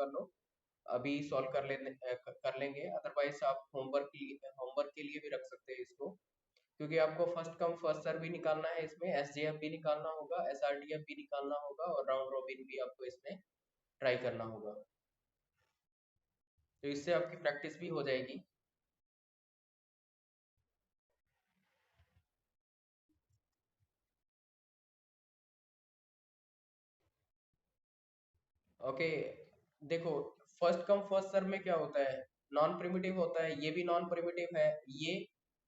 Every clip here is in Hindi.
कर लो, अभी सॉल्व कर लेंगे, अदरवाइज आप होमवर्क के लिए भी रख सकते हैं इसको, क्योंकि आपको फर्स्ट कम फर्स्ट सर्व भी निकालना है, इसमें एसडीएफ भी निकालना होगा, एसआरडीएफ भी निकालना होगा, और राउंड रॉबिन भी आपको इसमें ट्राई करना होगा। तो इससे आपकी प्रैक्टिस भी हो जाएगी। ओके, देखो, फर्स्ट कम फर्स्ट सर्व में क्या होता है, नॉन प्रिमिटिव होता है, ये भी नॉन प्रिमिटिव है, ये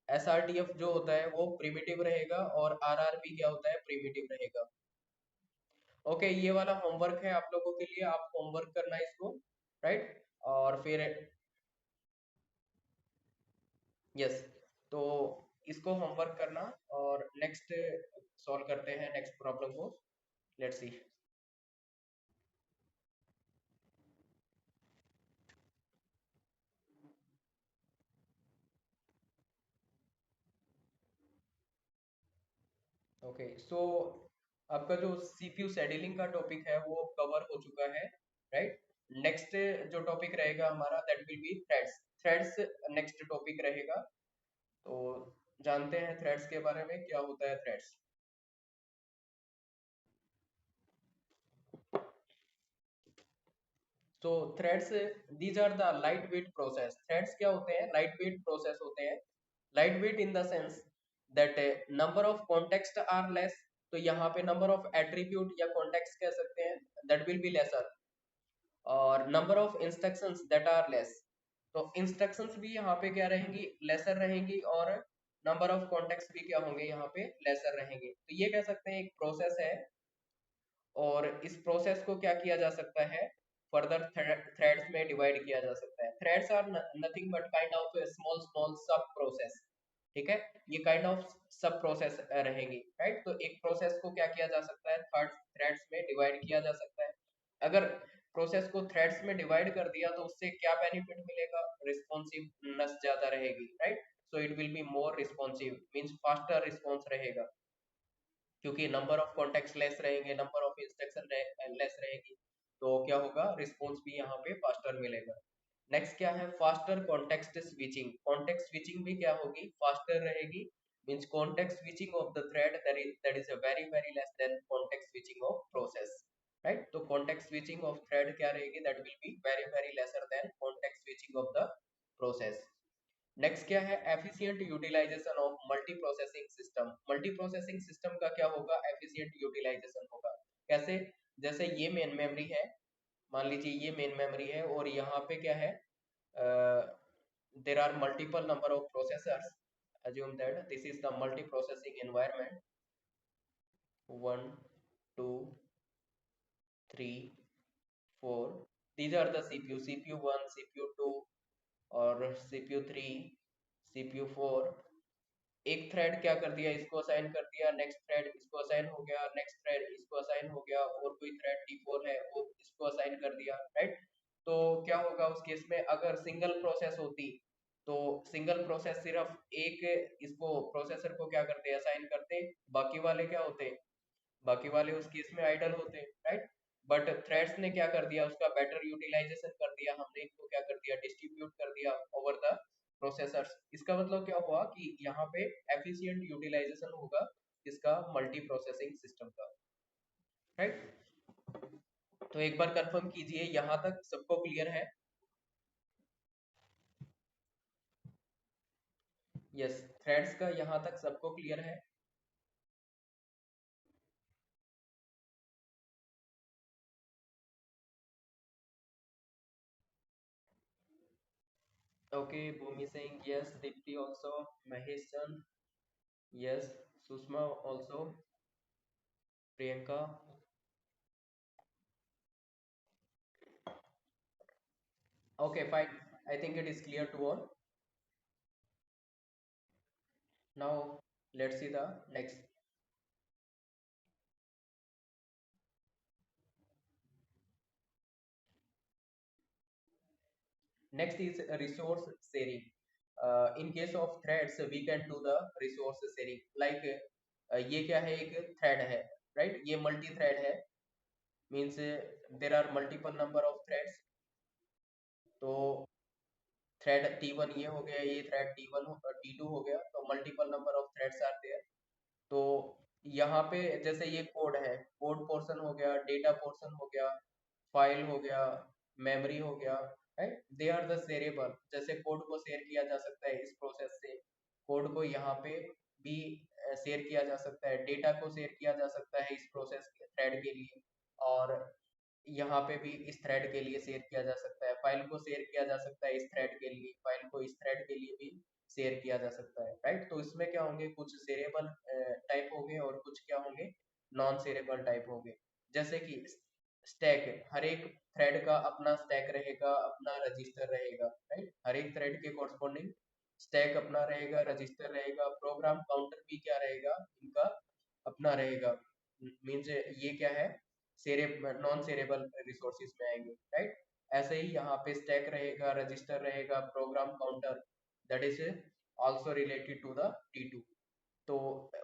एसआरटीएफ जो होता है वो प्रिमिटिव रहेगा, और आरआरबी क्या होता है, प्रिमिटिव रहेगा। ओके, ये वाला होमवर्क है आप लोगों के लिए, आप होमवर्क करना इसको, राइट। और फिर यस, तो इसको होमवर्क करना, और नेक्स्ट सॉल्व करते हैं नेक्स्ट प्रॉब्लम को, लेट्स सी। ओके, सो आपका जो सीपीयू शेड्यूलिंग का टॉपिक है वो कवर हो चुका है, राइट। नेक्स्ट जो टॉपिक रहेगा हमारा, that will B threads. Threads next topic रहेगा, तो जानते हैं थ्रेड्स के बारे में, क्या होता है थ्रेड्स। तो threads, these are the light weight process. Threads क्या होते हैं, लाइट वेट प्रोसेस होते हैं। Light weight in the sense that number of context are less, तो यहाँ पे नंबर ऑफ एट्रीब्यूट या कॉन्टेक्स्ट कह सकते हैं, दैट विल बी लेसर, और number of instructions that are less, तो इंस्ट्रक्शंस भी यहाँ पे क्या रहेंगी, लेसर रहेंगी, और नंबर ऑफ कॉन्टेक्स्ट भी क्या होंगे, यहाँ पे लेसर रहेंगे। तो ये कह सकते हैं एक प्रोसेस है, और इस प्रोसेस को क्या किया जा सकता है, फर्दर थ्रेड्स में डिवाइड किया जा सकता है। Threads are nothing but kind of small small sub process, ठीक है, ये काइंड ऑफ सब प्रोसेस रहेंगी, राइट। तो एक प्रोसेस को क्या किया जा सकता है, थर्ड थ्रेड्स में डिवाइड किया जा सकता है। अगर प्रोसेस को थ्रेड्स में डिवाइड कर दिया तो उससे क्या बेनिफिट मिलेगा, रिस्पॉन्सिवनेस ज्यादा रहेगी, right. So it will be more responsive, means faster response रहेगा, क्योंकि नंबर ऑफ कॉन्टेक्ट लेस रहेंगे, नंबर ऑफ इंस्ट्रक्शन लेस रहेगी, तो क्या होगा, रिस्पॉन्स भी यहाँ पे फास्टर मिलेगा। नेक्स्ट क्या है, faster context switching. Context switching भी क्या होगी, फास्टर रहेगी, means context switching of the thread that is very very less than context switching of process, right. तो कॉन्टेक्स्ट स्विचिंग ऑफ थ्रेड क्या रहेगी, that will be very very lesser than context switching of the process. Next क्या है, efficient utilization of multi processing system. Multi processing system का क्या होगा, एफिशिएंट यूटिलाइजेशन होगा। कैसे, जैसे ये मेन मेमोरी है, मान लीजिए ये मेन मेमोरी है, और यहाँ पे क्या है, there are multiple number of processors, assume that this is the multi processing environment, 1 2 3 4, these are the cpu, cpu1, cpu2, और cpu3, cpu4। एक थ्रेड क्या कर दिया, इसको असाइन कर दिया, नेक्स्ट थ्रेड इसको असाइन हो गया, नेक्स्ट थ्रेड इसको असाइन हो गया, और कोई थ्रेड T4 है वो इसको असाइन कर दिया, राइट। तो क्या होगा उस केस में, अगर सिंगल प्रोसेस होती तो सिंगल प्रोसेस सिर्फ एक इसको प्रोसेसर को क्या करते, असाइन करते, बाकी वाले क्या होते, बाकी वाले उस केस में आइडल होते, राइट। बट थ्रेड्स ने क्या कर दिया, उसका बेटर यूटिलाइजेशन कर दिया, हमने इनको क्या कर दिया, डिस्ट्रीब्यूट कर दिया ओवर द प्रोसेसर्स। इसका मतलब क्या हुआ कि यहाँ पे एफिशिएंट यूटिलाइजेशन होगा इसका मल्टी प्रोसेसिंग सिस्टम का, राइट। तो एक बार कंफर्म कीजिए, यहाँ तक सबको क्लियर है। यस, थ्रेड्स का यहाँ तक सबको क्लियर है। Okay, Bhumi Singh yes, Deepti also, Mahesh Chand yes, Sushma also, Priyanka. Okay, fine. I think it is clear to all. Now, let's see the next. Next is resource sharing. In case of threads, we can do the resource sharing. Like ये क्या है, एक thread है, right? ये multi thread है, means there are multiple number of threads. Thread T1 ये हो गया, ये थ्रेड T1 T2 हो गया, तो multiple number of threads are there. तो यहाँ पे जैसे ये कोड है, कोड पोर्शन हो गया, डेटा पोर्शन हो गया, फाइल हो गया, मेमोरी हो गया, right, they are the shareable. जैसे कोड को शेयर किया जा सकता है इस प्रोसेस से, कोड को यहाँ पे भी शेयर किया जा सकता है, डेटा को शेयर किया जा सकता है इस प्रोसेस के थ्रेड के लिए, और यहाँ पे भी इस थ्रेड के लिए शेयर किया जा सकता है, फाइल को शेयर किया जा सकता है इस थ्रेड के लिए, फाइल को इस थ्रेड के लिए भी शेयर किया जा सकता है, राइट। तो इसमें क्या होंगे, कुछ शेयरेबल टाइप होंगे और कुछ क्या होंगे, नॉन शेयरेबल टाइप होंगे। जैसे कि स्टैक, हर एक थ्रेड का अपना स्टैक रहेगा, अपना रजिस्टर रहेगा, राइट, हर एक थ्रेड के कॉरस्पॉन्डिंग स्टैक अपना रहेगा, रजिस्टर रहेगा, प्रोग्राम काउंटर भी क्या रहेगा, इनका अपना रहेगा। मीन्स ये क्या है, नॉन शेयरेबल रिसोर्सेज में आएंगे, राइट। ऐसे ही यहाँ पे स्टैक रहेगा, रजिस्टर रहेगा, program counter, that is also related to the T2। तो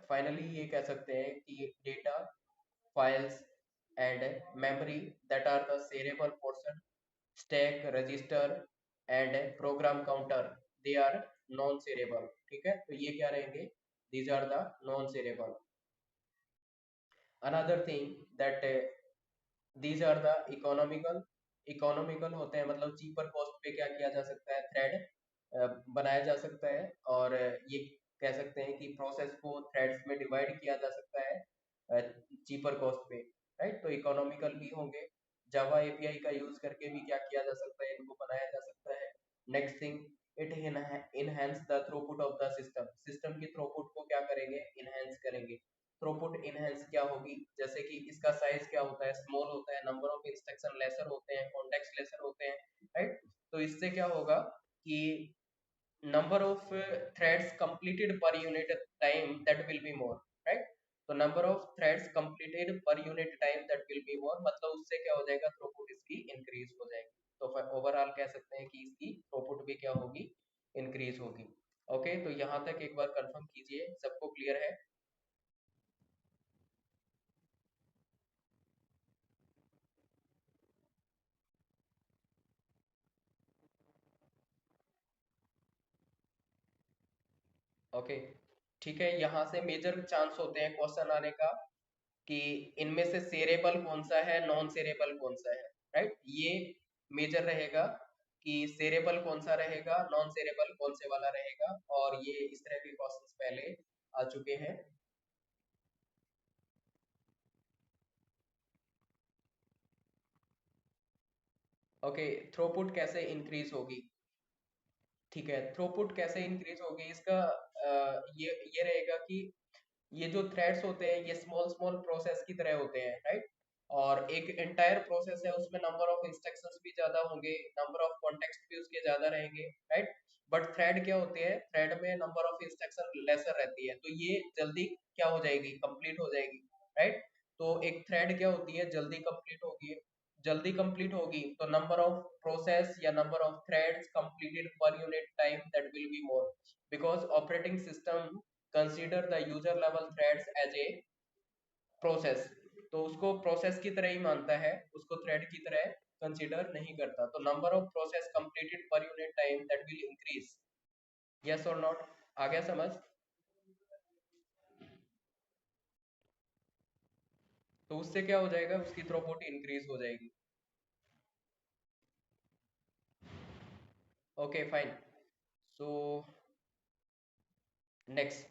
फाइनली ये कह सकते हैं कि data, files and memory that are the shareable portion, stack, register and program counter, they are non shareable। ठीक है, तो ये क्या रहेंगे, these are the non shareable। another thing that these are the economical। Economical होते हैं, मतलब चीपर कॉस्ट पे क्या किया जा सकता है, थ्रेड बनाया जा सकता है, और ये कह सकते हैं कि प्रोसेस को थ्रेड्स में डिवाइड किया जा सकता है चीपर कॉस्ट पे, राइट। तो इकोनॉमिकल भी होंगे। जावा एपीआई का यूज करके भी क्या किया जा सकता है, इनको बनाया जा सकता है। Next thing, it enhance the throughput of the system. System की थ्रूपुट को क्या करेंगे, इनहेंस करेंगे। थ्रूपुट इनहेंस क्या होगी, जैसे कि इसका साइज क्या होता है, स्मॉल होता है, नंबर ऑफ इंस्ट्रक्शन लेसर होते हैं, कॉन्टेक्स्ट लेसर होते हैं, राइट। तो इससे क्या होगा कि number of threads completed per unit time that will be more, right। तो number of threads completed per unit time that will be more, मतलब उससे क्या हो जाएगा, थ्रूपुट इसकी इंक्रीज हो जाएगी। तो ओवरऑल कह सकते हैं कि इसकी थ्रूपुट भी क्या होगी, इंक्रीज होगी। ओके, तो यहाँ तक एक बार कंफर्म कीजिए, सबको क्लियर है। ओके, ठीक है, यहाँ से मेजर चांस होते हैं क्वेश्चन आने का कि इनमें से शेयरेबल कौन सा है, नॉन शेयरेबल कौन सा है, राइट। ये मेजर रहेगा कि शेयरेबल कौन सा रहेगा, नॉन शेयरेबल कौन से वाला रहेगा, और ये इस तरह के क्वेश्चंस पहले आ चुके हैं। ओके, थ्रूपुट कैसे इंक्रीज होगी, ठीक है, थ्रूपुट कैसे इंक्रीज होगी, इसका ये रहेगा कि ये जो थ्रेड्स होते हैं ये स्मॉल स्मॉल प्रोसेस की तरह होते हैं, राइट। और एक एंटायर प्रोसेस है, उसमें नंबर ऑफ इंस्ट्रक्शंस भी ज्यादा होंगे, नंबर ऑफ कॉन्टेक्स्ट भी उसके ज्यादा रहेंगे, राइट। बट थ्रेड क्या होते हैं, थ्रेड में नंबर ऑफ इंस्ट्रक्शन लेसर रहती है, तो ये जल्दी क्या हो जाएगी, कंप्लीट हो जाएगी, राइट। तो एक थ्रेड क्या होती है, जल्दी कंप्लीट होगी, जल्दी कंप्लीट होगी, तो नंबर ऑफ प्रोसेस या number of threads completed per unit time that will be more, because operating system consider the user level threads as a process. तो उसको प्रोसेस की तरह ही मानता है, उसको थ्रेड की तरह कंसीडर नहीं करता। तो number of process completed per unit time that will increase. Yes और नॉट, आ गया समझ। तो उससे क्या हो जाएगा, उसकी थ्रूपुट इंक्रीज हो जाएगी। Okay fine, so next,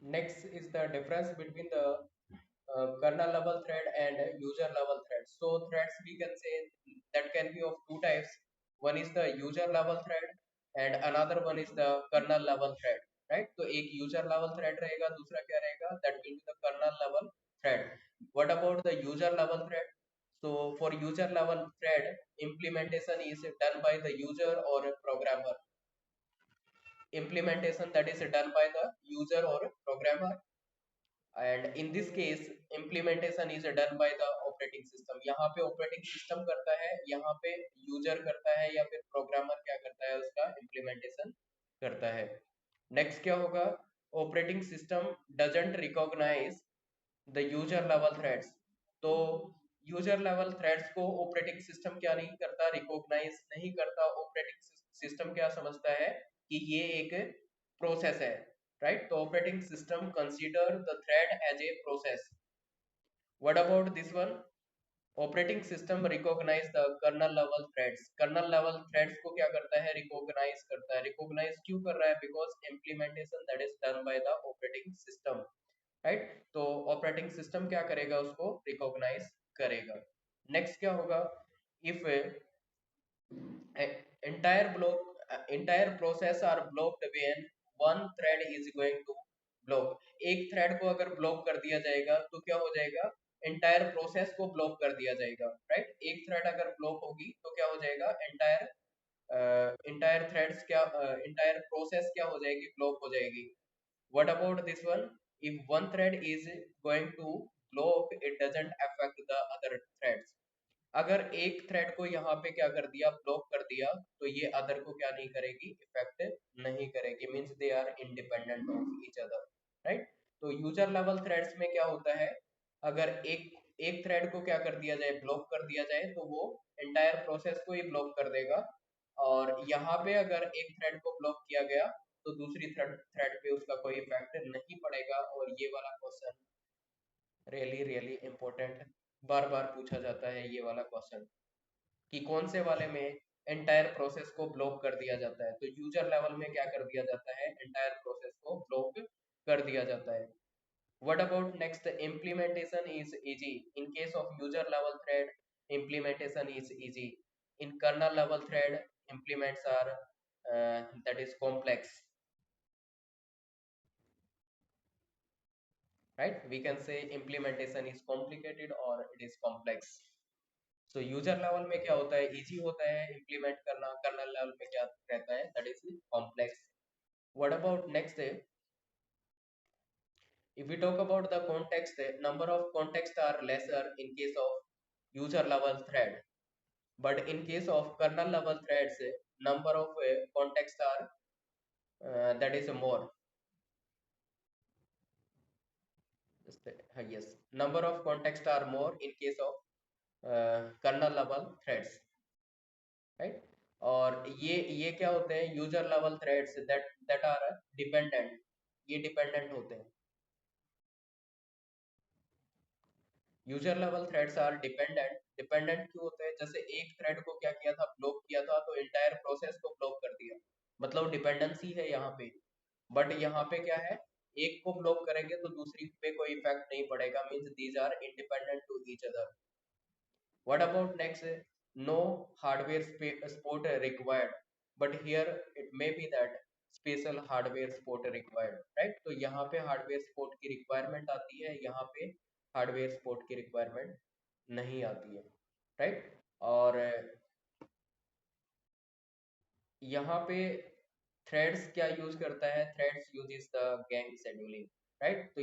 next is the difference between the kernel level thread and user level thread। So threads we can say that can be of two types, one is the user level thread and another one is the kernel level thread, right। तो एक user level thread रहेगा, दूसरा क्या रहेगा, that will be the kernel level thread। what about the user level thread? So for user level thread, implementation is done by the user or a programmer, implementation that is done by the user or programmer, and in this case implementation is done by the operating system. यहाँ पे operating system करता है, यहाँ पे user करता है, या फिर programmer क्या करता है, उसका implementation करता है. Next क्या होगा, operating system doesn't recognize the user level threads. तो यूजर लेवल थ्रेड्स को ऑपरेटिंग सिस्टम क्या नहीं करता, रिकॉग्नाइज नहीं करता. ऑपरेटिंग सिस्टम क्या समझता है कि ये एक प्रोसेस है, राइट. तो operating system consider the thread as a process. What about this one, operating system recognize the kernel level threads. Kernel level threads को क्या करता है, रिकॉग्नाइज करता है. रिकॉग्नाइज क्यों कर रहा है, because implementation that is done by the operating system, right. तो ऑपरेटिंग सिस्टम क्या करेगा, उसको रिकॉग्नाइज करेगा. नेक्स्ट क्या होगा, if entire block entire process are blocked when one thread is going to block. एक थ्रेड को अगर ब्लॉक कर दिया जाएगा तो क्या हो जाएगा, एंटायर प्रोसेस को ब्लॉक कर दिया जाएगा, राइट. एक थ्रेड अगर ब्लॉक होगी तो क्या हो जाएगा, एंटायर थ्रेड्स क्या, एंटायर प्रोसेस क्या हो जाएगी, ब्लॉक हो जाएगी. What about this one? If one thread is going to block, it doesn't affect the other threads. अगर एक थ्रेड को यहाँ पे क्या कर दिया, ब्लॉक कर दिया, तो ये अदर को क्या नहीं करेगी, इफेक्ट नहीं करेगी. Means they are independent of each other, right. तो यूजर लेवल थ्रेड्स में क्या होता है, अगर एक एक थ्रेड को क्या कर दिया जाए, ब्लॉक कर दिया जाए, तो वो एंटायर प्रोसेस को ही ब्लॉक कर देगा. और यहाँ पे अगर एक थ्रेड को ब्लॉक किया गया तो दूसरी थ्रेड पे उसका कोई इफेक्ट नहीं पड़ेगा. और ये वाला क्वेश्चन रियली रियली इंपॉर्टेंट, बार बार पूछा जाता है ये वाला क्वेश्चन, कि कौन से वाले में एंटायर प्रोसेस को ब्लॉक कर दिया जाता है. तो यूजर लेवल में क्या कर दिया जाता है, एंटायर प्रोसेस को ब्लॉक कर दिया जाता है. What about next, implementation is easy in case of user level thread, implementation is easy. In kernel level thread, implements are that is complex, right. We can say implementation is complicated or it is complex. तो यूजर लेवल में क्या होता है, इजी होता है इम्प्लीमेंट करना. कर्नल लेवल में क्या रहता है, that is complex. What about next, if we talk about the context, number of context are lesser in case of user level thread, but in case of kernel level threads, number of context are that is more. Yes, number of context are more in case of kernel level threads, right. और ये क्या होते हैं, user level threads that are dependent, ये डिपेंडेंट होते हैं. User level threads are dependent. Dependent क्यों होते हैं, जैसे एक थ्रेड को क्या किया था, ब्लॉक किया था, तो एंटायर प्रोसेस को ब्लॉक कर दिया, मतलब डिपेंडेंसी है यहाँ पे. बट यहाँ पे क्या है, एक को ब्लॉक करेंगे तो दूसरी पे कोई इफेक्ट नहीं पड़ेगा. Means these are independent to each other. What about next? No hardware support required, but here it may be that special hardware support required, right? तो यहाँ पे हार्डवेयर सपोर्ट की रिक्वायरमेंट आती है, यहाँ पे हार्डवेयर सपोर्ट की रिक्वायरमेंट नहीं आती है, राइट. और यहाँ पे थ्रेड्स क्या यूज करता है, threads uses the gang scheduling, right. तो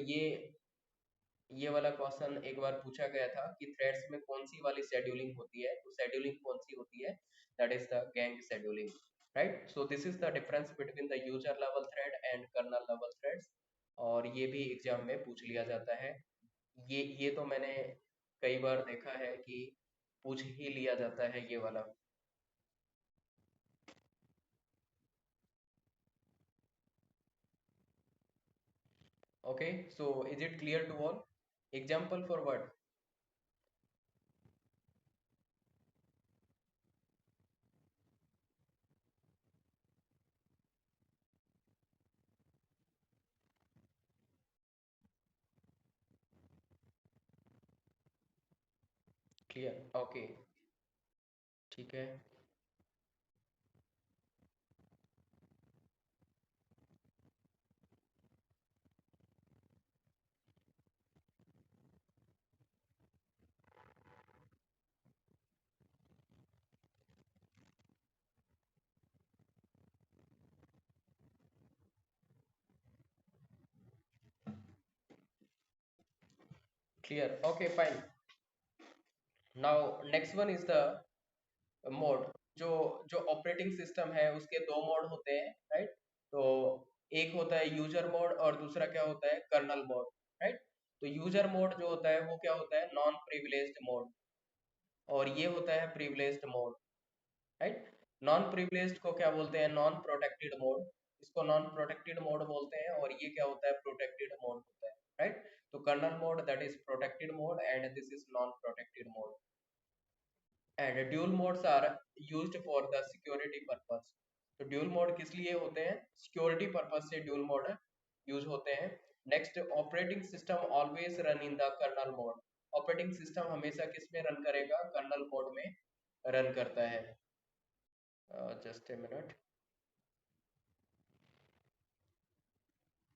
ये वाला क्वेश्चन एक बार पूछा गया था कि थ्रेड्स में कौन सी वाली शेड्यूलिंग होती है, तो शेड्यूलिंग कौन सी होती है, that is the gang scheduling, right. So this is the difference between the user level thread and kernel level threads. और ये भी एग्जाम में पूछ लिया जाता है. ये तो मैंने कई बार देखा है कि पूछ ही लिया जाता है ये वाला. Okay, so is it clear to all? Example for what? Clear. Okay, ठीक है. clear, okay, fine. Now next one is the mode. जो जो ऑपरेटिंग सिस्टम है उसके दो मोड होते हैं, राइट। तो एक होता है यूजर मोड और दूसरा क्या होता है, कर्नल मोड, राइट। तो यूजर मोड जो होता है वो क्या होता है, नॉन प्रिविलेज्ड मोड, और ये होता है privileged mode, right. Non privileged को क्या बोलते हैं, नॉन प्रोटेक्टेड मोड। इसको नॉन प्रोटेक्टेड मोड बोलते हैं, और ये क्या होता है, प्रोटेक्टेड मोड होता है, राइट। तो kernel mode that is protected mode and this is non protected mode. And dual modes are used for the security purpose. तो ड्यूल मोड किस लिए होते हैं, सिक्योरिटी पर्पस से ड्यूल मोड यूज होते हैं। Next, operating system always run in the kernel mode. Operating system हमेशा किस में रन करेगा, कर्नल मोड में रन करता है। Just a minute,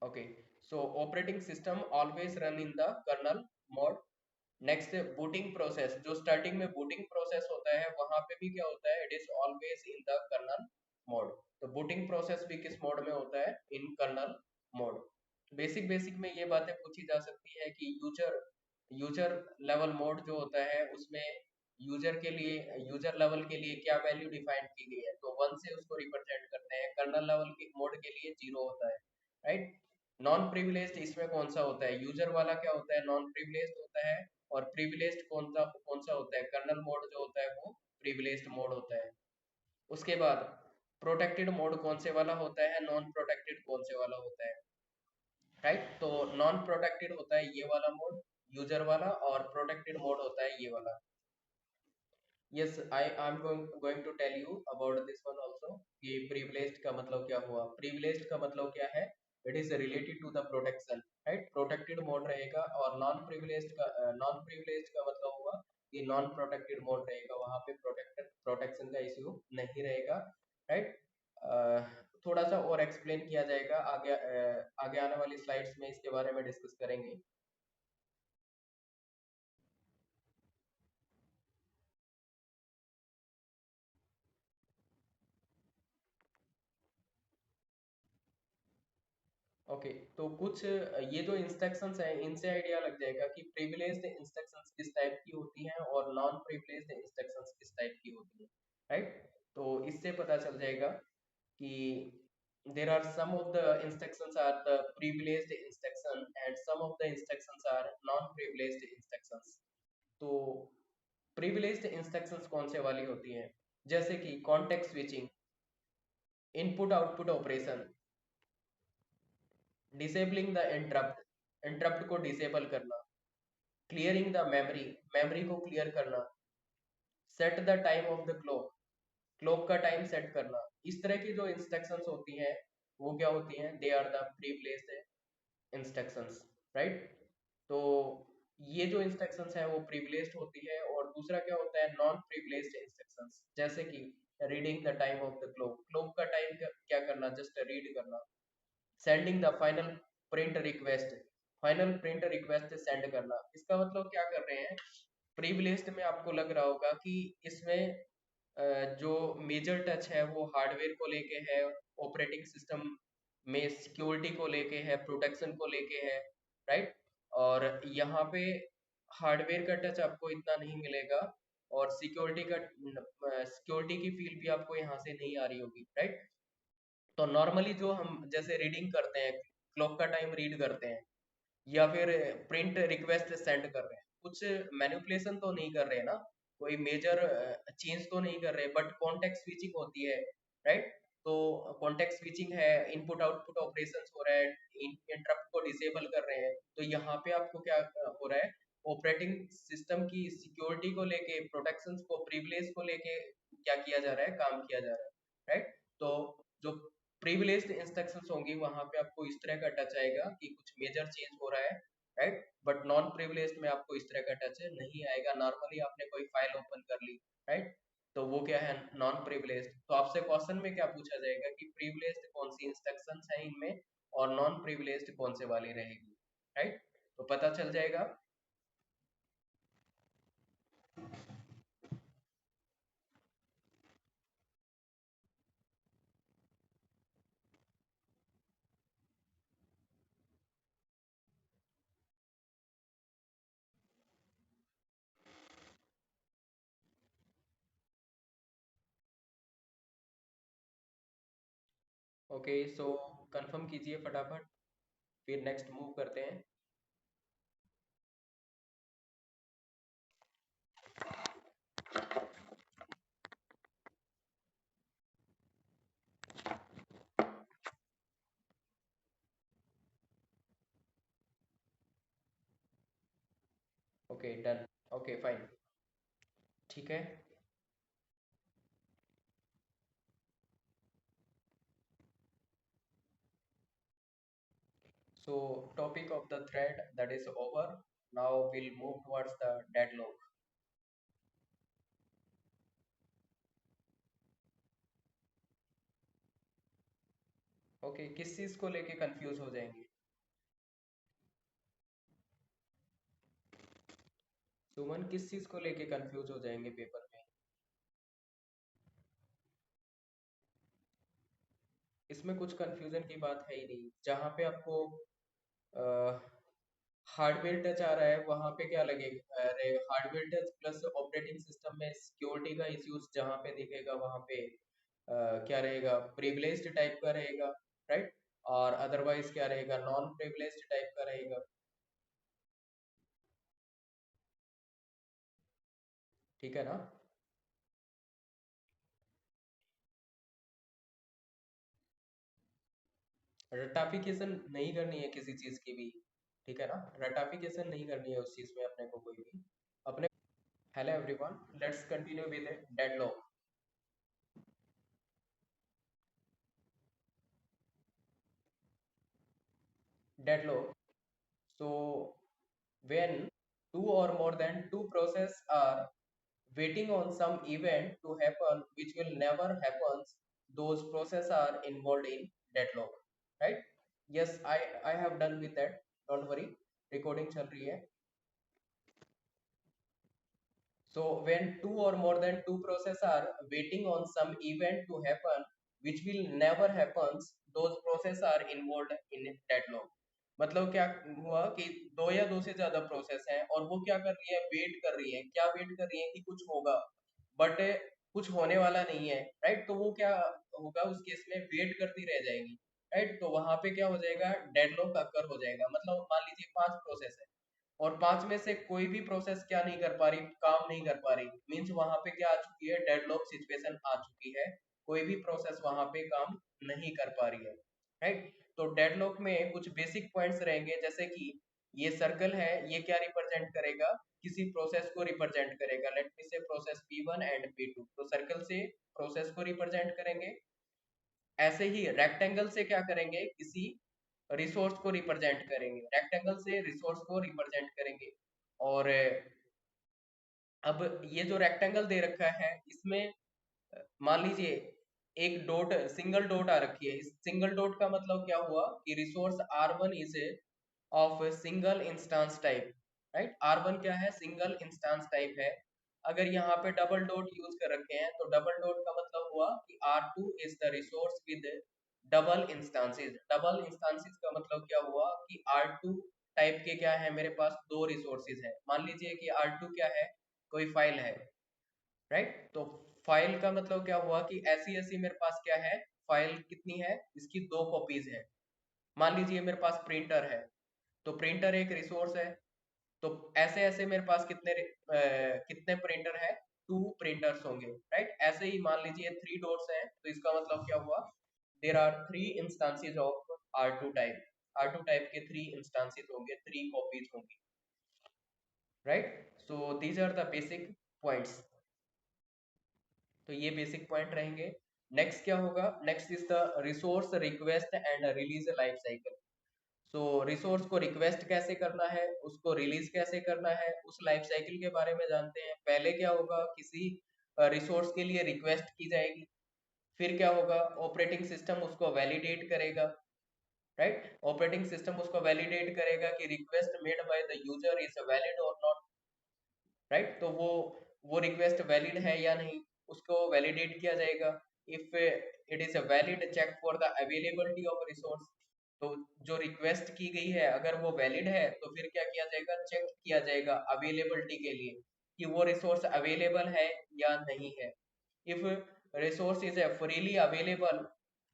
okay. So operating system always run in the kernel mode. Next, booting process, जो स्टार्टिंग में बूटिंग प्रोसेस होता है वहां पे भी क्या होता है, it is always in the kernel mode. तो बूटिंग प्रोसेस भी किस मोड में होता है, इन कर्नल मोड। बेसिक बेसिक में ये बातें पूछी जा सकती है कि यूजर यूजर लेवल मोड जो होता है उसमें यूजर के लिए, यूजर लेवल के लिए क्या वैल्यू डिफाइन की गई है, तो 1 से उसको रिप्रेजेंट करते हैं। कर्नल लेवल के मोड के लिए 0 होता है, राइट। नॉन प्रिविलेज्ड इसमें कौन सा होता है, यूजर वाला क्या होता है, नॉन प्रिविलेज्ड होता है। और प्रिविलेज्ड कौन सा होता है, कर्नल मोड जो होता है वो प्रिविलेज्ड मोड होता है। उसके बाद प्रोटेक्टेड मोड कौन से वाला होता है, नॉन प्रोटेक्टेड कौन से वाला होता है, राइट। तो नॉन प्रोटेक्टेड होता है ये वाला मोड, यूजर वाला, और प्रोटेक्टेड मोड होता है ये वाला। Yes, I am going to tell you about this one also कि प्रिविलेज्ड का मतलब क्या हुआ। प्रिविलेज्ड का मतलब क्या है, it is related to the protection, right. Protected mode रहेगा, और नॉन प्रिविलेज्ड का मतलब हुआ कि नॉन प्रोटेक्टेड मोड रहेगा, वहां पे प्रोटेक्शन का इश्यू नहीं रहेगा, राइट। थोड़ा सा और एक्सप्लेन किया जाएगा आगे, आगे आने वाली स्लाइड्स में इसके बारे में डिस्कस करेंगे। ओके, तो कुछ ये जो इंस्ट्रक्शंस हैं इनसे आइडिया लग जाएगा कि प्रिविलेज्ड इंस्ट्रक्शंस किस टाइप की होती हैं और नॉन प्रिविलेज्ड इंस्ट्रक्शंस किस टाइप की होती हैं, राइट। तो इससे पता चल जाएगा कि there are some of the instructions are the privileged instruction and some of the instructions are non privileged instructions। तो privileged instructions कौन से वाली होती हैं, जैसे कि context switching, input output operation, disabling the interrupt को disable करना, clearing the memory को clear करना, set the time of the clock का टाइम सेट करना। इस तरह की जो इंस्ट्रक्शंस होती हैं वो क्या होती हैं, they are the privileged instructions, right. तो ये जो इंस्ट्रक्शंस है वो प्रिविलेज्ड होती है, और दूसरा क्या होता है, नॉन प्रिविलेज्ड इंस्ट्रक्शंस, जैसे कि reading the time of the clock का टाइम क्या करना, जस्ट रीड करना। Sending the final print request send करना। इसका मतलब क्या कर रहे हैं, प्रिविलेज्ड में आपको लग रहा होगा कि इसमें जो मेजर टच है वो हार्डवेयर को लेके है, ऑपरेटिंग सिस्टम में सिक्योरिटी को लेके है, प्रोटेक्शन को लेके है, राइट। और यहाँ पे हार्डवेयर का टच आपको इतना नहीं मिलेगा, और सिक्योरिटी की फील भी आपको यहाँ से नहीं आ रही होगी, राइट। तो नॉर्मली जो हम जैसे रीडिंग करते हैं, क्लॉक का टाइम रीड करते हैं, या फिर प्रिंट रिक्वेस्ट सेंड कर रहे हैं, कुछ मैनिपुलेशन तो नहीं कर रहे हैं ना, कोई मेजर चेंज तो नहीं कर रहे, बट कॉन्टेक्स्ट स्विचिंग होती है, राइट। तो कॉन्टेक्स्ट स्विचिंग है, इनपुट आउटपुट ऑपरेशंस हो रहा है, इंटरप्ट को डिसेबल कर रहे हैं। तो यहाँ पे आपको क्या हो रहा है, ऑपरेटिंग सिस्टम की सिक्योरिटी को लेके, प्रोटेक्शंस को, प्रिविलेज को लेके क्या किया जा रहा है, काम किया जा रहा है, राइट। तो जो प्रिविलेज्ड इंस्ट्रक्शंस होंगी वहां पे आपको इस तरह का टच आएगा कि कुछ मेजर चेंज हो रहा है, राइट। बट नॉन प्रिविलेज्ड में आपको इस तरह का टच नहीं आएगा, नॉर्मली आपने कोई फाइल ओपन कर ली, राइट। तो वो क्या है, नॉन प्रिविलेज्ड। तो आपसे क्वेश्चन में क्या पूछा जाएगा कि प्रिविलेज्ड कौन सी इंस्ट्रक्शंस है इनमें, और नॉन प्रिविलेज्ड कौन से वाली रहेगी, राइट। तो पता चल जाएगा। ओके, सो कंफर्म कीजिए फटाफट, फिर नेक्स्ट मूव करते हैं। Okay done. Okay fine. ठीक है। So topic of the thread that is over. Now we'll move towards the deadlock. Okay, किस चीज को लेके कंफ्यूज हो जाएंगे? सुमन, किस चीज को लेके कंफ्यूज हो जाएंगे पेपर में? इसमें कुछ कंफ्यूजन की बात है ही नहीं। जहाँ पे आपको हार्डवेयर टच आ रहा है वहां पे क्या लगेगा? अरे hardware touch plus operating system में सिक्योरिटी का इश्यूज जहाँ पे दिखेगा वहां पे क्या रहेगा? प्रिविलेज्ड टाइप का रहेगा, राइट? और अदरवाइज क्या रहेगा? नॉन प्रिविलेज्ड टाइप का रहेगा। ठीक है ना? रटाफिकेशन नहीं करनी है किसी चीज की भी, ठीक है ना? रटाफिकेशन नहीं करनी है उस चीज में अपने को कोई भी अपने। Hello everyone, let's continue with deadlock. Deadlock, so when two or more than two process are waiting on some event to happen which will never happens, those process are involved in deadlock, right? Yes, I have done with that, don't worry, recording चल रही है। So when two or more than two process are waiting on some event to happen which will never happens, those process are involved in deadlock। मतलब क्या हुआ कि दो या दो से ज्यादा प्रोसेस हैं और वो क्या कर रही है? वेट कर रही है। क्या वेट कर रही है? कि कुछ होगा, बट कुछ होने वाला नहीं है, राइट? तो वो क्या होगा उस केस में? वेट करती रह जाएगी, राइट? तो वहां पे क्या हो जाएगा? डेडलॉक अकर हो जाएगा। मतलब मान लीजिए पांच प्रोसेस है और पांच में से कोई भी प्रोसेस क्या नहीं कर पा रही? काम नहीं कर पा रही। मीन्स वहां पे क्या आ चुकी है? डेडलॉक सिचुएशन आ चुकी है। कोई भी प्रोसेस वहां पे काम नहीं कर पा रही है, राइट? तो डेडलॉक में कुछ बेसिक पॉइंट्स रहेंगे, जैसे कि ये सर्कल है, ये क्या रिप्रेजेंट करेगा? किसी प्रोसेस को रिप्रेजेंट करेगा। लेट मी से प्रोसेस P1 एंड P2, तो सर्कल से प्रोसेस को रिप्रेजेंट करेंगे। ऐसे ही रेक्टेंगल से क्या करेंगे? किसी रिसोर्स को रिप्रेजेंट करेंगे। रेक्टेंगल से रिसोर्स को रिप्रेजेंट करेंगे। और अब ये जो रेक्टेंगल दे रखा है इसमें मान लीजिए एक डॉट, सिंगल डॉट आ रखी है। इस सिंगल डॉट का मतलब क्या हुआ? कि resource R1 is of single instance type, right? R1 क्या है? सिंगल इंस्टेंस टाइप है। अगर यहाँ पे डबल डॉट यूज कर रखे हैं तो डबल डॉट का मतलब हुआ कि R2 is the resource with double instances. Double instances का मतलब क्या हुआ? कि R2 टाइप के क्या है मेरे पास? दो रिसोर्सेज है। मान लीजिए कि R2 क्या है? कोई फाइल है, राइट? तो फाइल का मतलब क्या हुआ? कि ऐसी ऐसी मेरे पास क्या है? फाइल कितनी है? इसकी दो कॉपीज है। मान लीजिए मेरे पास प्रिंटर है, तो प्रिंटर एक रिसोर्स है। तो ऐसे ऐसे मेरे पास कितने प्रिंटर है? टू प्रिंटर्स होंगे, राइट? ऐसे ही मान लीजिए थ्री डॉट्स हैं, तो इसका मतलब क्या हुआ? There are three instances of R2 type. R2 type के थ्री इंस्टांसेस होंगे, थ्री कॉपीज होंगी, right? So these are the basic points. तो ये बेसिक पॉइंट रहेंगे। नेक्स्ट क्या होगा? Next is the resource request and release life cycle. So resource को रिक्वेस्ट कैसे करना है, उसको रिलीज कैसे करना है, उस लाइफ साइकिल के बारे में जानते हैं। पहले क्या होगा? किसी रिसोर्स के लिए रिक्वेस्ट की जाएगी, फिर क्या होगा? ऑपरेटिंग सिस्टम उसको वैलिडेट करेगा, राइट? ऑपरेटिंग सिस्टम उसको वैलिडेट करेगा कि request made by the user is valid और नॉट, राइट? तो वो रिक्वेस्ट वैलिड है या नहीं, उसको वैलिडेट किया जाएगा। If it is a valid, check for the availability of resource. तो जो रिक्वेस्ट की गई है अगर वो वैलिड है तो फिर क्या किया जाएगा? चेक किया जाएगा अवेलेबिलिटी के लिए कि वो रिसोर्स अवेलेबल है या नहीं है। If resource is freely available,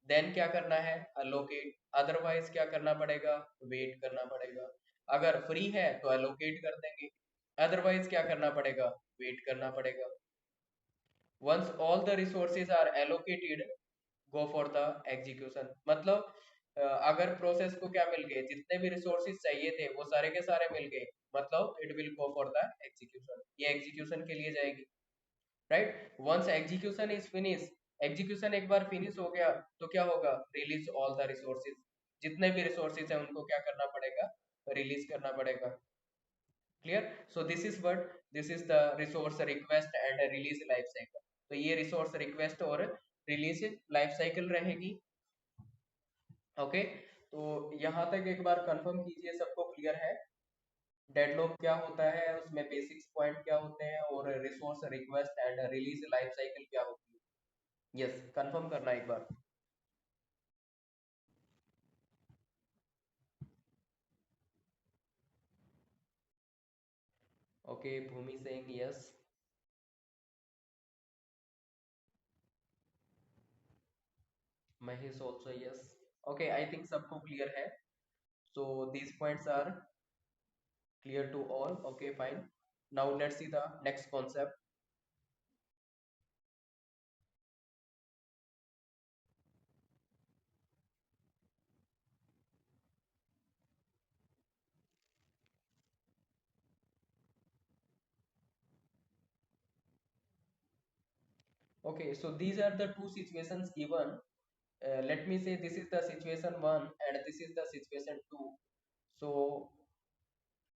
then क्या करना है, अलोकेट, अदरवाइज क्या करना पड़ेगा, वेट करना पड़ेगा। अगर फ्री है तो अलोकेट कर देंगे, अदरवाइज क्या करना पड़ेगा, वेट करना पड़ेगा। Once all the resources are allocated, go for the execution. मतलब अगर प्रोसेस को क्या मिल गए, जितने भी रिसोर्सेज चाहिए थे वो सारे के सारे मिल गए, मतलब it will go for the execution, ये एग्जीक्यूशन के लिए जाएगी, right. Once execution is finish, execution एक बार फिनिश हो गया तो क्या होगा, रिलीज ऑल द रिसोर्सेज, जितने भी रिसोर्सेज है उनको क्या करना पड़ेगा, रिलीज करना पड़ेगा। Clear. So this is what, this is the resource request and release life cycle. तो ये रिसोर्स रिक्वेस्ट और रिलीज लाइफ साइकिल रहेगी। ओके, तो यहाँ तक एक बार कंफर्म कीजिए सबको क्लियर है, डेडलॉक क्या होता है, उसमें बेसिक्स पॉइंट क्या होते हैं, और resource request and release life cycle क्या होती है। यस, कंफर्म करना एक बार। Okay, Bhumi saying yes, Mahesh also yes. Okay, I think सबको क्लियर है। So these points are clear to all, okay fine. Now let's see the next concept. Okay, so these are the two situations given. Let me say this is the situation one and this is the situation two. So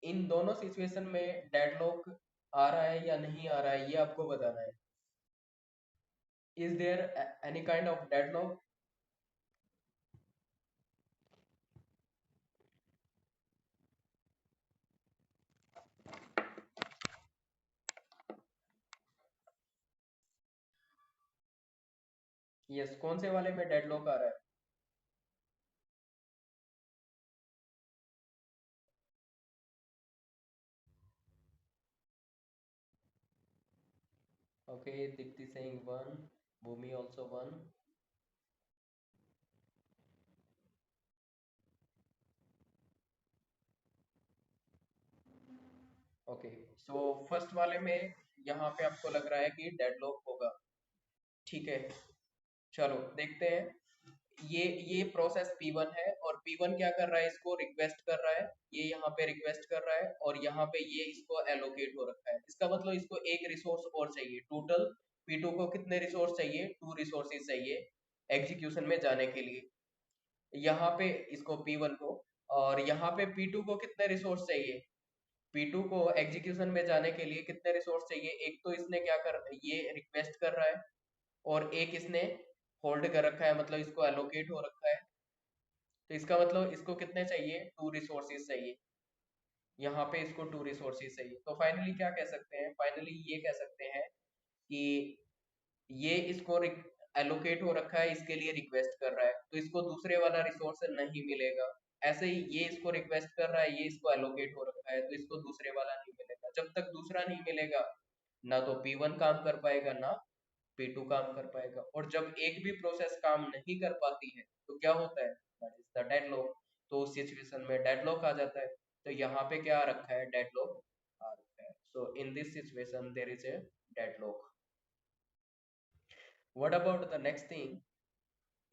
इन दोनों सिचुएशन में डेडलॉक आ रहा है या नहीं आ रहा है, ये आपको बताना है। Is there any kind of deadlock? Yes, कौन से वाले में डेडलॉक आ रहा है? Okay, Deepti saying one, Bhumi also one. Okay, so first वाले में यहाँ पे आपको लग रहा है कि डेडलॉक होगा, ठीक है। चलो देखते हैं। ये प्रोसेस P1 है और P1 क्या कर रहा है, इसको रिक्वेस्ट कर रहा है, ये यहाँ पे रिक्वेस्ट कर रहा है और यहाँ पे ये इसको एलोकेट हो रखा है। इसका मतलब इसको एक रिसोर्स और चाहिए। टोटल P2 को कितने रिसोर्स चाहिए, 2 रिसोर्सेज चाहिए एग्जीक्यूशन में जाने के लिए, यहाँ पे इसको P1 को। और यहाँ पे P2 को कितने रिसोर्स चाहिए, P2 को एग्जीक्यूशन में जाने के लिए कितने रिसोर्स चाहिए, एक तो इसने क्या कर, ये रिक्वेस्ट कर रहा है और एक इसने होल्ड कर रखा है, मतलब इसको एलोकेट हो रखा है। तो इसका मतलब इसको कितने चाहिए, 2 रिसोर्सेज चाहिए, यहाँ पे इसको 2 रिसोर्सेज चाहिए। तो फाइनली क्या कह सकते हैं, फाइनली ये कह सकते हैं कि ये इसको एलोकेट हो रखा है, इसके लिए रिक्वेस्ट कर रहा है, तो इसको दूसरे वाला रिसोर्स नहीं मिलेगा। ऐसे ही ये इसको रिक्वेस्ट कर रहा है, ये इसको एलोकेट हो रखा है, तो इसको दूसरे वाला नहीं मिलेगा। जब तक दूसरा नहीं मिलेगा, ना तो P1 काम कर पाएगा ना P2 काम कर पाएगा। और जब एक भी प्रोसेस काम नहीं कर पाती है तो क्या होता है, दैट इज द डेडलॉक। तो उस सिचुएशन में डेडलॉक आ जाता है। तो यहाँ पे क्या आ रखा है, डेडलॉक आ रखा है। So in this situation there is a deadlock. What about the next thing,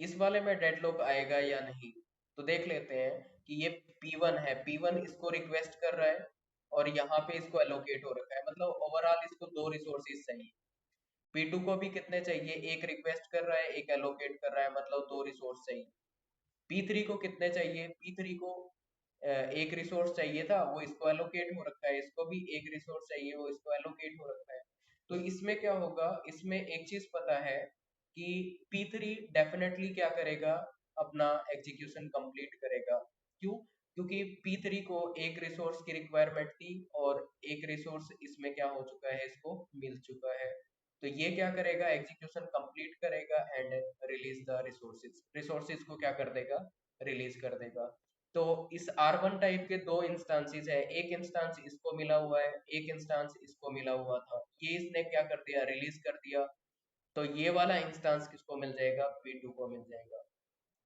इस वाले में डेडलॉक आएगा या नहीं? तो देख लेते हैं कि ये P1 है, P1 इसको रिक्वेस्ट कर रहा है और यहाँ पे इसको एलोकेट हो रखा है, मतलब ओवरऑल इसको 2 रिसोर्सेज चाहिए। P2 को भी कितने चाहिए, एक रिक्वेस्ट कर रहा है, एक एलोकेट कर रहा है, मतलब 2 रिसोर्स चाहिए। P3 को कितने चाहिए, P3 को एक रिसोर्स चाहिए था, वो इसको एलोकेट हो रखा है, इसको भी एक रिसोर्स चाहिए, वो इसको एलोकेट हो रखा है। तो इसमें क्या होगा, इसमें एक चीज पता है कि P3 डेफिनेटली क्या करेगा, अपना एग्जीक्यूशन कंप्लीट करेगा। क्यों? क्योंकि P3 को एक रिसोर्स की रिक्वायरमेंट थी और एक रिसोर्स इसमें क्या हो चुका है, इसको मिल चुका है। तो ये क्या करेगा, एग्जीक्यूशन कंप्लीट करेगा and release the resources, resources को क्या कर देगा, रिलीज कर देगा। तो इस R1 टाइप के दो इंस्टांसेस है, एक इंस्टांस इसको मिला हुआ है, एक इंस्टांस इसको मिला हुआ था, ये इसने क्या कर दिया, रिलीज कर दिया। तो ये वाला इंस्टांस किसको मिल जाएगा, P2 को मिल जाएगा।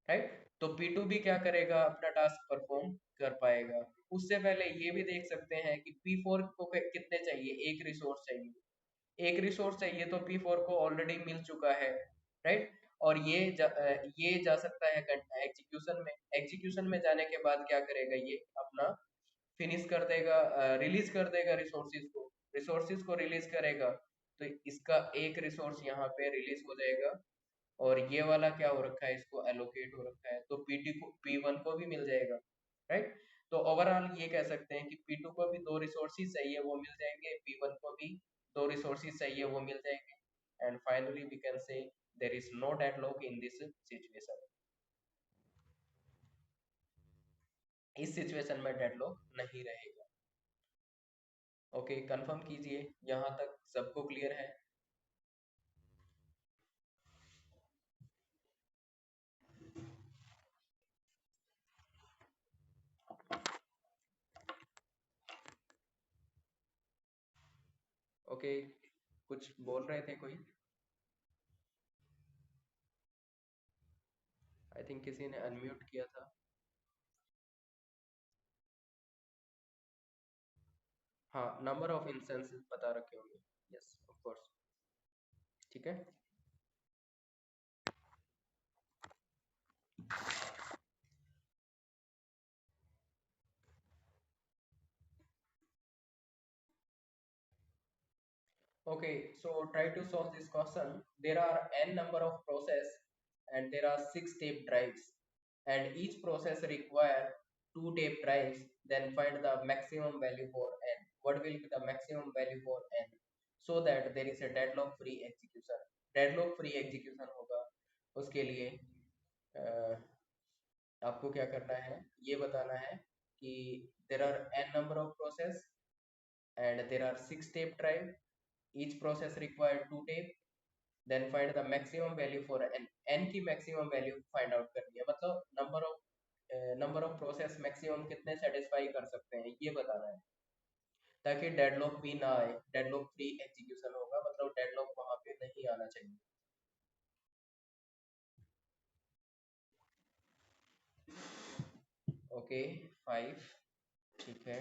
राइट। तो P2 भी क्या करेगा, अपना टास्क परफॉर्म कर पाएगा। उससे पहले ये भी देख सकते हैं कि P4 को कितने चाहिए, एक रिसोर्स चाहिए। एक रिसोर्स चाहिए तो P4 को ऑलरेडी मिल चुका है, राइट। और ये जा सकता है एग्जीक्यूशन में। एग्जीक्यूशन में जाने के बाद क्या करेगा, ये अपना फिनिश कर देगा, रिलीज कर देगा रिसोर्सेज को रिलीज करेगा। तो इसका एक रिसोर्स यहाँ पे रिलीज हो जाएगा, और ये वाला क्या हो रखा है, इसको एलोकेट हो रखा है, तो पीटी को P1 को भी मिल जाएगा, राइट। तो ओवरऑल ये कह सकते हैं कि P2 को भी दो रिसोर्सेज चाहिए, वो मिल जाएंगे, P1 को भी दो रिसोर्सेज चाहिए, वो मिल जाएंगे। And finally we can say there is no deadlock in this situation. इस सिचुएशन में डेडलॉक नहीं रहेगा। ओके, कंफर्म कीजिए, यहाँ तक सबको क्लियर है? ओके, कुछ बोल रहे थे कोई? आई थिंक किसी ने अनम्यूट किया था। हाँ, नंबर ऑफ इंस्टेंसेस बता रखे होंगे। Yes, of course. ठीक है। Okay, so try to solve this question. There are n number of process and there are 6 tape drives, and each process require 2 tape drives. Then find the maximum value for n. What will be the maximum value for n? So that there is a deadlock free execution. Deadlock free execution होगा, उसके लिए आपको क्या करना है, ये बताना है कि there are n number of process and there are 6 tape drive. Each process require 2 tape. Then find the maximum value for n की maximum value find out करनी है, मतलब नंबर ऑफ प्रोसेस मैक्सिमम कितने सेटिस्फाई कर सकते हैं, ये बताना है, ताकि डेडलॉक भी ना आए। डेडलॉक फ्री एग्जीक्यूशन होगा, मतलब डेडलॉक वहां पे नहीं आना चाहिए। ओके, 5। ठीक है।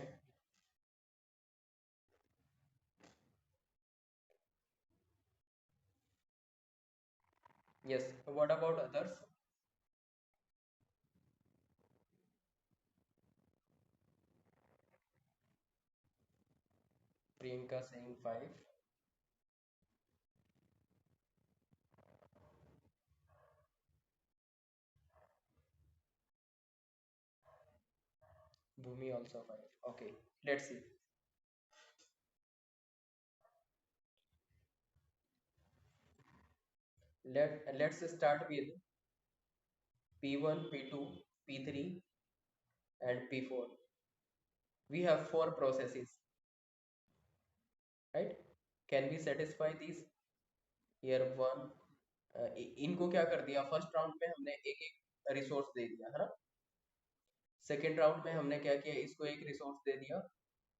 Yes, what about others? Priyanka saying 5। Bhumi also 5। Okay, let's see. Let's start with P1, P2, P3 and P4. We have 4 processes, right? Can we satisfy these? Here one, इनको क्या कर दिया, फर्स्ट राउंड में हमने एक एक रिसोर्स दे दिया है ना। सेकेंड राउंड में हमने क्या किया, इसको एक रिसोर्स दे दिया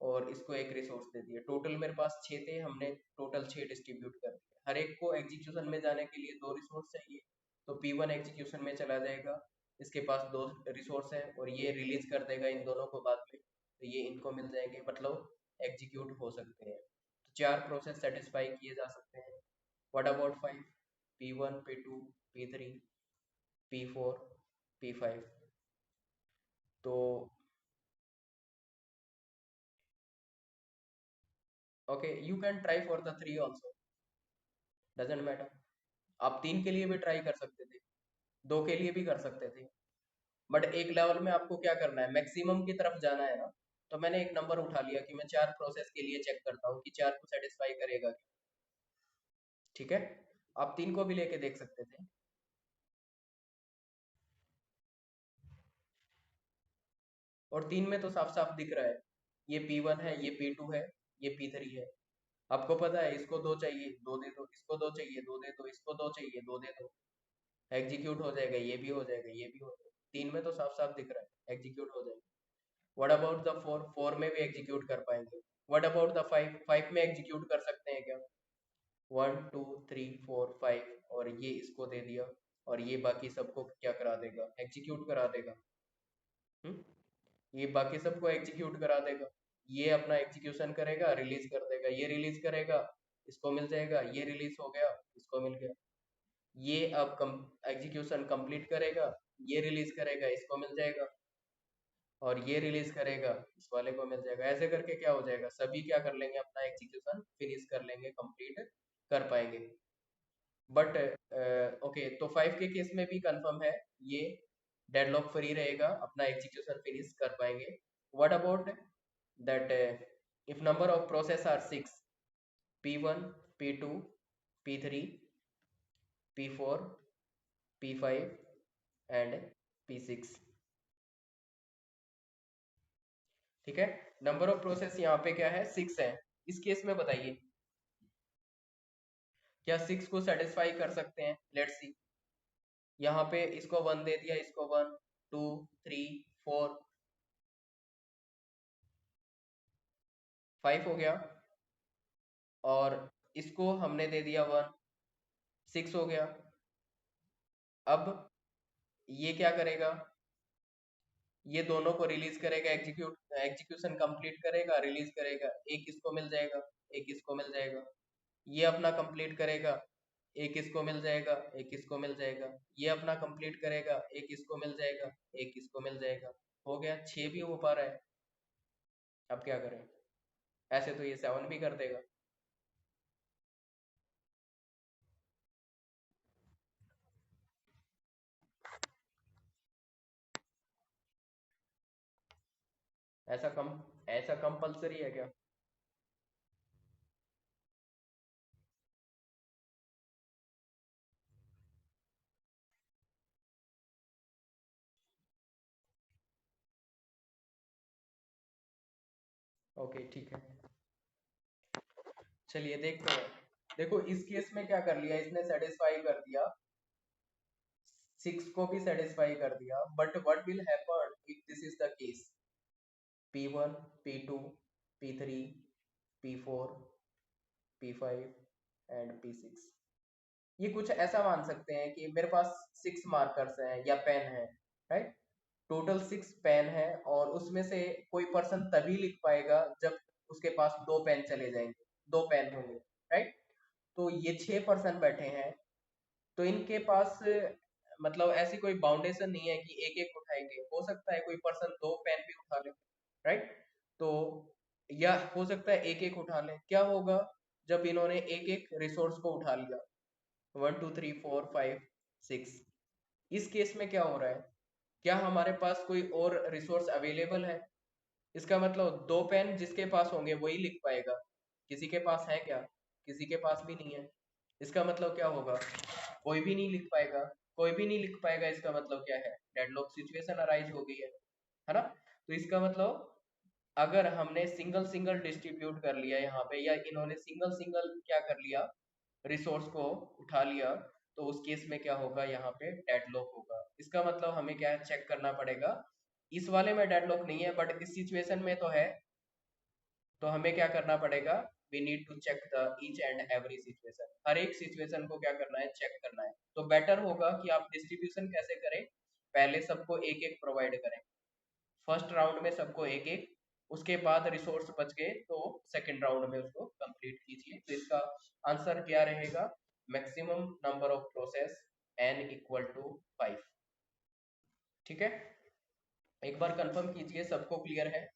और इसको एक रिसोर्स दे दिया। टोटल मेरे पास 6 थे, हमने टोटल 6 डिस्ट्रीब्यूट कर दिया। हर एक को एग्जीक्यूशन में जाने के लिए 2 रिसोर्स चाहिए, तो P1 एग्जीक्यूशन में चला जाएगा, इसके पास 2 रिसोर्स है और ये रिलीज कर देगा इन दोनों को बाद में, तो ये इनको मिल जाएंगे, मतलब एग्जीक्यूट हो सकते हैं। तो 4 प्रोसेस सेटिस्फाई किए जा सकते हैं। What about 5? P1, P2, P3, P4, P5। तो okay, you can try for the 3 also, doesn't matter. आप 3 के लिए भी ट्राई कर सकते थे, 2 के लिए भी कर सकते थे, बट एक लेवल में आपको क्या करना है, मैक्सिमम की तरफ जाना है ना। तो मैंने एक नंबर उठा लिया कि मैं 4 प्रोसेस के लिए चेक करता हूँ कि 4 को सेटिस्फाई करेगा क्या। ठीक है, आप 3 को भी लेके देख सकते थे। और 3 में तो साफ साफ दिख रहा है, ये P1 है, ये P2 है, ये P3 है। आपको पता है इसको 2 चाहिए, 2 दे दो, इसको 2 चाहिए, 2 दे दो, इसको 2 चाहिए, 2 दे दो, एग्जीक्यूट हो जाएगा, ये भी हो जाएगा, ये भी हो जाएगा। 3 में तो साफ साफ दिख रहा है एग्जीक्यूट हो जाएगा। What about the 4? 4 में भी एग्जीक्यूट कर पाएंगे। What about the 5? 5 में एग्जीक्यूट कर सकते हैं क्या? 1 2 3 4 5, और ये इसको दे दिया, और ये बाकी सबको क्या करा देगा, एग्जीक्यूट करा देगा। ये बाकी सबको एग्जीक्यूट करा देगा, ये अपना एग्जीक्यूशन करेगा, रिलीज कर देगा, ये रिलीज करेगा, इसको मिल जाएगा, ये रिलीज हो गया, इसको मिल गया, ये अब एग्जीक्यूशन कंप्लीट करेगा, ये रिलीज करेगा, इसको मिल जाएगा, और ये रिलीज करेगा, इस वाले को मिल जाएगा। ऐसे करके क्या हो जाएगा, सभी क्या कर लेंगे, अपना एग्जीक्यूशन फिनिश कर लेंगे, कंप्लीट कर पाएंगे। बट ओके, तो 5 के केस में भी कंफर्म है, ये डेडलॉक फ्री रहेगा, अपना एग्जीक्यूशन फिनिश कर पाएंगे। What about that if number of process are 6, P1, P2, P3, P4, P5 and P6। ठीक है, नंबर ऑफ प्रोसेस यहाँ पे क्या है, 6 है। इस केस में बताइए क्या 6 को सेटिस्फाई कर सकते हैं, लेट्स सी। यहाँ पे इसको 1 दे दिया, इसको 1, 2, 3, 4, 5 हो गया, और इसको हमने दे दिया 1, 6 हो गया। अब ये क्या करेगा, ये दोनों को रिलीज करेगा, एग्जीक्यूशन कंप्लीट करेगा, रिलीज करेगा, एक इसको मिल जाएगा, एक इसको मिल जाएगा, ये अपना कंप्लीट करेगा, एक इसको मिल जाएगा, एक इसको मिल जाएगा, ये अपना कंप्लीट करेगा, एक इसको मिल जाएगा, एक इसको मिल जाएगा, हो गया 6 भी हो पा रहा है। अब क्या करें, ऐसे तो ये 7 भी कर देगा। ऐसा कंपलसरी है क्या? ओके ठीक है, चलिए देखते हैं। देखो इस केस में क्या कर लिया इसने, सेटिस्फाई कर दिया, 6 को भी सेटिस्फाई कर दिया, but what will happen if this is the case, P1, P2, P3, P4, P5 and P6। ये कुछ ऐसा मान सकते हैं कि मेरे पास 6 मार्कर्स हैं या पेन है, राइट, टोटल 6 पेन है, और उसमें से कोई पर्सन तभी लिख पाएगा जब उसके पास 2 पेन चले जाएंगे, 2 पेन होंगे, राइट। तो ये 6 पर्सन बैठे हैं, तो इनके पास मतलब ऐसी कोई बाउंडेशन नहीं है कि एक एक उठाएंगे, हो सकता है कोई पर्सन 2 पेन भी उठा ले, राइट। तो या हो सकता है एक एक उठा ले, क्या होगा जब इन्होंने एक एक रिसोर्स को उठा लिया, 1 2 3 4 5 6, इस केस में क्या हो रहा है, क्या हमारे पास कोई और रिसोर्स अवेलेबल है? इसका मतलब 2 पेन जिसके पास होंगे वही लिख पाएगा, किसी के पास है क्या, किसी के पास भी नहीं है। इसका मतलब क्या होगा, कोई भी नहीं लिख पाएगा, कोई भी नहीं लिख पाएगा, इसका मतलब क्या है, डेडलॉक सिचुएशन अराइज हो गई है ना। तो इसका मतलब अगर हमने सिंगल सिंगल डिस्ट्रीब्यूट कर लिया यहाँ पे, या इन्होंने सिंगल सिंगल क्या कर लिया, रिसोर्स को उठा लिया, तो उस केस में क्या होगा, यहाँ पे डेडलॉक होगा। इसका मतलब हमें क्या है, चेक करना पड़ेगा, इस वाले में डेडलॉक नहीं है बट इस सिचुएशन में तो है, तो हमें क्या करना पड़ेगा, we need to check the each and every situation, हर एक सिचुएशन को क्या करना है, चेक करना है। तो बेटर होगा कि आप डिस्ट्रीब्यूशन कैसे करें, पहले सबको एक एक प्रोवाइड करें, फर्स्ट राउंड में सबको एक एक, उसके बाद रिसोर्स बच गए तो सेकंड राउंड में उसको कंप्लीट कीजिए। तो इसका आंसर क्या रहेगा, maximum number of process n equal to 5। ठीक है, एक बार कंफर्म कीजिए सबको क्लियर है।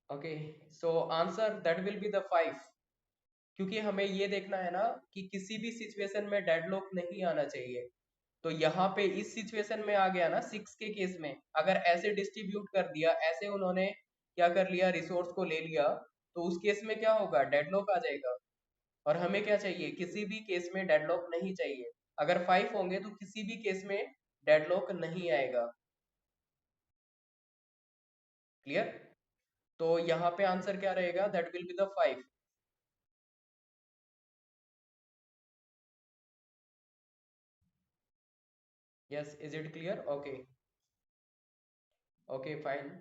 Okay, so answer that will be the 5, क्योंकि हमें ये देखना है ना कि किसी भी सिचुएशन में डेडलॉक नहीं आना चाहिए। तो यहाँ पे इस सिचुएशन में आ गया ना, 6 के केस में अगर ऐसे डिस्ट्रीब्यूट कर दिया, ऐसे उन्होंने क्या कर लिया, रिसोर्स को ले लिया, तो उस केस में क्या होगा, डेडलॉक आ जाएगा। और हमें क्या चाहिए, किसी भी केस में डेडलॉक नहीं चाहिए। अगर 5 होंगे तो किसी भी केस में डेडलॉक नहीं आएगा। क्लियर? तो यहाँ पे आंसर क्या रहेगा? That will be the 5। Yes, is it clear? Okay, okay fine.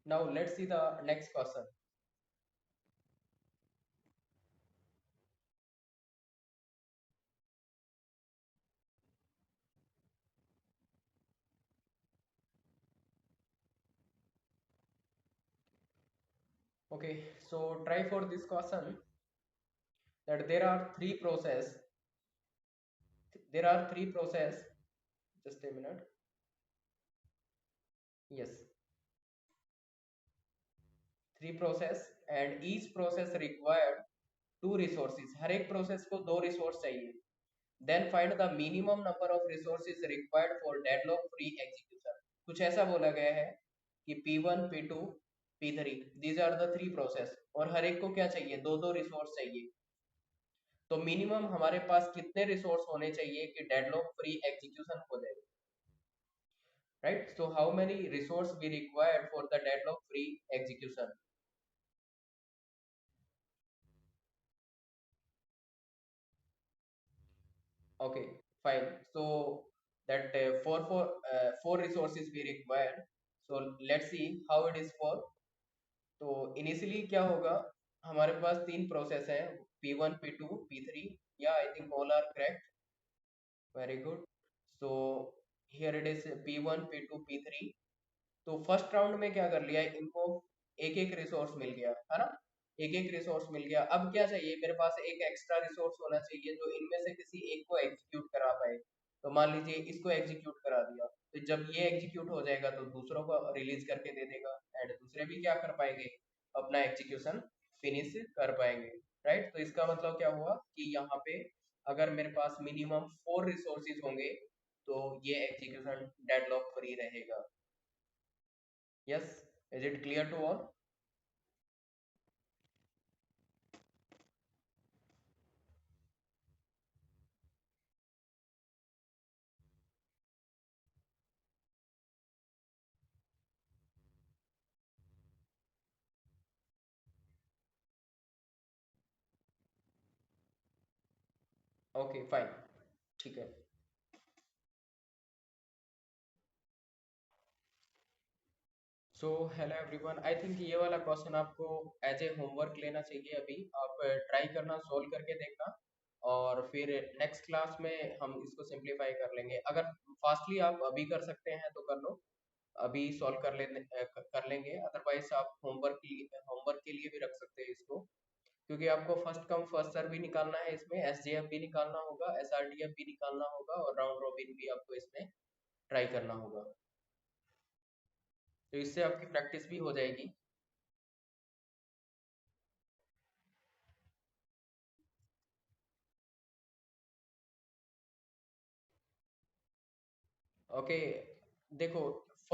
Now let's see the next question. Okay, so try for this question that there are three process. There are three process. Just a minute. Yes, three process and each process required two resources. हर एक process को दो resource चाहिए. Then find the minimum number of resources required for deadlock free execution. कुछ ऐसा बोला गया है कि P1, P2, P3 these are the three process और हर एक को क्या चाहिए? दो दो रिसोर्स चाहिए. तो मिनिमम हमारे पास कितने रिसोर्स होने चाहिए कि डेडलॉक फ्री एग्जीक्यूशन हो जाए? Right, so how many resource we required for the deadlock free execution? Okay, fine. So that four resources we require. So let's see how it is for. तो इनिशियली क्या होगा? हमारे पास तीन प्रोसेस हैं, P1, P2, P3. या I think all are correct. Very good. So here it is P1, P2, P3. तो फर्स्ट राउंड में क्या कर लिया, इनको एक एक रिसोर्स मिल गया है ना? एक एक रिसोर्स मिल गया. अब क्या चाहिए मेरे पास? एक एक्स्ट्रा रिसोर्स होना चाहिए जो इनमें से किसी एक को एग्जीक्यूट करा पाए. तो मान लीजिए इसको एग्जीक्यूट करा दिया, तो जब ये एग्जीक्यूट हो जाएगा तो दूसरों को रिलीज करके दे देगा एंड दूसरे भी क्या कर पाएंगे? अपना एग्जीक्यूशन फिनिश कर पाएंगे. राइट, तो इसका मतलब क्या हुआ कि यहाँ पे अगर मेरे पास मिनिमम फोर रिसोर्सेज होंगे तो ये एग्जीक्यूशन डेडलॉक फ्री रहेगा. Yes, is it clear to all? Okay, fine. ठीक है. So hello everyone, I think ये वाला क्वेश्चन आपको एज ए होमवर्क लेना चाहिए. अभी आप ट्राई करना, सोल्व करके देखना और फिर नेक्स्ट क्लास में हम इसको सिंप्लीफाई कर लेंगे. अगर फास्टली आप अभी कर सकते हैं तो कर लो, अभी सॉल्व कर लेंगे. अदरवाइज आप होमवर्क के लिए भी रख सकते हैं इसको, क्योंकि आपको फर्स्ट कम फर्स्ट सर्व भी निकालना है, इसमें एसडीएफ भी निकालना होगा, एसआरडीएफ भी निकालना होगा और राउंड रॉबिन भी आपको इसमें ट्राई करना होगा. तो इससे आपकी प्रैक्टिस भी हो जाएगी. ओके, देखो